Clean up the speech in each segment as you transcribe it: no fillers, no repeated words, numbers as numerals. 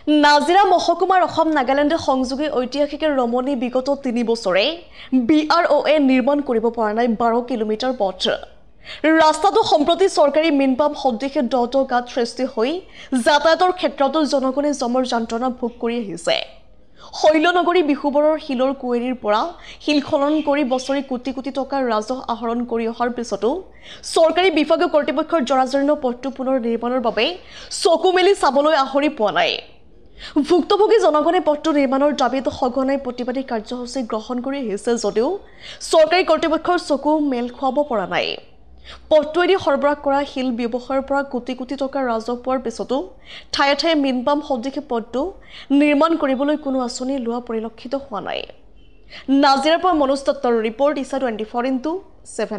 নাজিৰা মহকুমাৰ অসম নাগালেণ্ড সংযোগী ঐতিহাসিক ৰমণী বিগত 3 বছৰে BROA নিৰ্মাণ কৰিব পৰা নাই 12 কিলোমিটাৰ পথ। ৰাস্তাটো সম্প্ৰতি চৰকাৰী মিনপাম সদৃশ দ গাঁত সৃষ্টি হৈ যাতায়াতৰ ক্ষেত্ৰতো জনগণে জমৰ যন্ত্ৰণা ভোগ কৰি আহিছে। শৈলনগৰী বিহুবৰৰ শিলৰ কুঁৱেৰীৰ পৰা শিল খনন কৰি বছৰি কোটি কোটি টকাৰ ৰাজহ আহৰণ কৰি অহাৰ পিছতো চৰকাৰী বিভাগীয় কৰ্তৃপক্ষৰ জৰাজীৰ্ণ পথটো পুনৰ নিৰ্মাণৰ বাবে চকু মেলি চাবলৈ আহৰি পোৱা নাই। ভুক্তভোগী জনগণে পথটো নিৰ্মাণৰ দাবীত সঘনাই প্ৰতিবাদী কাৰ্যসূচী গ্ৰহণ কৰি আহিছে যদিও চৰকাৰী কৰ্তৃপক্ষৰ চকু মেল খুৱাব পৰা নাই। পথটোৱেদি সৰবৰাহ কৰা শিল ব্যৱসায়ৰ পৰা কোটি কোটি টকা ৰাজহ পোৱাৰ পিছতো ঠায়ে ঠায়ে মিনপাম সদৃশ পথটো নিৰ্মাণ কৰিবলৈ কোনো আঁচনি লোৱা পৰিলক্ষিত হোৱা নাই। নাজিৰাৰ পৰা মনোজ দত্তৰ ৰিপৰ্ট ইছা 24x7।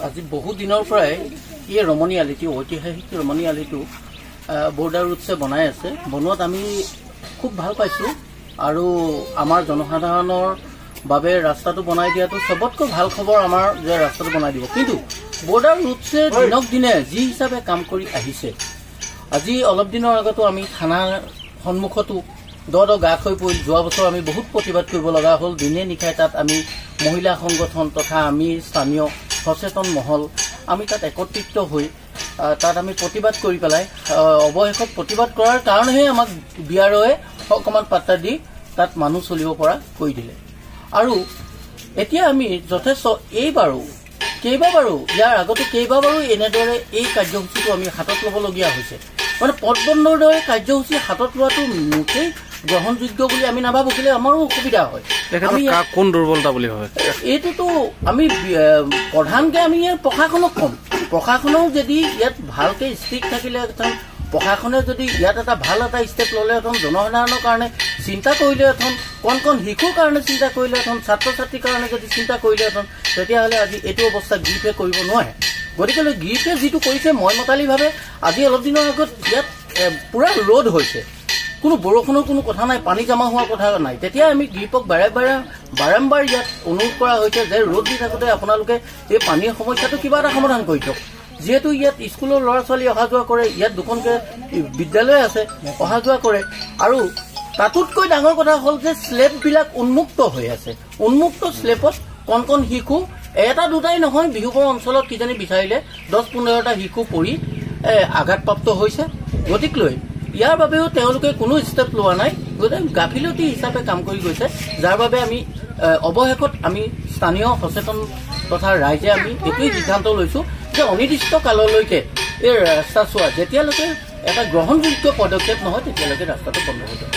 আজি বহু দিনৰ পৰাই এই ৰমণী আলিটো ঐতিহাসিক ৰমণী আলিটো বৰ্ডাৰ ৰুটছে বনাই আছে। বনোৱাত আমি খুব ভাল পাইছোঁ আৰু আমাৰ জনসাধাৰণৰ বাবে ৰাস্তাটো বনাই দিয়াটো চবতকৈ ভাল খবৰ আমাৰ যে ৰাস্তাটো বনাই দিব। কিন্তু বৰ্ডাৰ ৰুটছে দিনক দিনে যি হিচাপে কাম কৰি আহিছে, আজি অলপ দিনৰ আগতো আমি থানাৰ সন্মুখতো দ গাত হৈ পৰিল। যোৱা বছৰ আমি বহুত প্ৰতিবাদ কৰিব লগা হ'ল। দিনে নিশাই তাত আমি মহিলা সংগঠন তথা আমি স্থানীয় সচেতন মহল আমি তাত একত্ৰিত হৈ তাত আমি প্ৰতিবাদ কৰি পেলাই অৱশেষত প্ৰতিবাদ কৰাৰ কাৰণেহে আমাক BROA অকণমান পাত্তা দি তাত মানুহ চলিব পৰা কৰি দিলে। আৰু এতিয়া আমি যথেষ্ট কেইবাবাৰো ইয়াৰ আগতে কেইবাবাৰো এনেদৰে এই কাৰ্যসূচীটো আমি হাতত ল'বলগীয়া হৈছে। মানে পথ বন্ধৰ দৰে কাৰ্যসূচী হাতত লোৱাটো মোটেই গ্ৰহণযোগ্য বুলি আমি নাভাবো। কেলে আমাৰো অসুবিধা হয়। কোন দুৰ্বলতা বুলি ভাবে? এইটোতো আমি প্ৰধানকে আমি প্ৰশাসনক ক'ম। প্ৰশাসনেও যদি ইয়াত ভালকে ষ্ট্ৰিক্ট থাকিলে প্ৰশাসনে যদি ইয়াত এটা ভাল এটা ষ্টেপ ল'লেহেঁতেন, জনসাধাৰণৰ কাৰণে চিন্তা কৰিলেহেঁতেন, কণ শিশুৰ কাৰণে চিন্তা কৰিলেহেঁতেন, ছাত্ৰ ছাত্ৰীৰ কাৰণে যদি চিন্তা কৰিলেহেঁতেন, তেতিয়াহ'লে আজি এইটো অৱস্থা গ্ৰীপে কৰিব নোৱাৰে। গতিকে গ্ৰীপে যিটো কৰিছে মই মতালিভাৱে আজি অলপ দিনৰ আগত ইয়াত পুৰা ৰ'দ হৈছে, কোনো বৰষুণৰ কোনো কথা নাই, পানী জমা হোৱাৰ কথা নাই। তেতিয়া আমি গ্ৰীপক বাৰম্বাৰ ইয়াত অনুৰোধ কৰা হৈছে যে ৰ'দ দি থাকোঁতে আপোনালোকে এই পানীৰ সমস্যাটো কিবা এটা সমাধান কৰি দিয়ক। যিহেতু ইয়াত স্কুলৰ ল'ৰা ছোৱালী অহা যোৱা কৰে, ইয়াত দুখনকৈ বিদ্যালয় আছে, অহা যোৱা কৰে। আৰু তাতোতকৈ ডাঙৰ কথা হ'ল যে স্লেববিলাক উন্মুক্ত হৈ আছে। উন্মুক্ত স্লেবত কণ শিশু এটা দুটাই নহয়, বিহুবৰ অঞ্চলত কিজানি বিচাৰিলে 10-15টা শিশু পৰি আঘাতপ্ৰাপ্ত হৈছে। গতিকে ইয়াৰ বাবেও তেওঁলোকে কোনো ষ্টেপ লোৱা নাই, গতিকে গাফিলতি হিচাপে কাম কৰি গৈছে। যাৰ বাবে আমি অৱশেষত আমি স্থানীয় সচেতন তথা ৰাইজে আমি এইটোৱেই সিদ্ধান্ত লৈছোঁ যে অনিৰ্দিষ্ট কাললৈকে এই ৰাস্তা চোৱা যেতিয়ালৈকে এটা গ্ৰহণযোগ্য পদক্ষেপ নহয় তেতিয়ালৈকে ৰাস্তাটো বন্ধ হৈ যাব।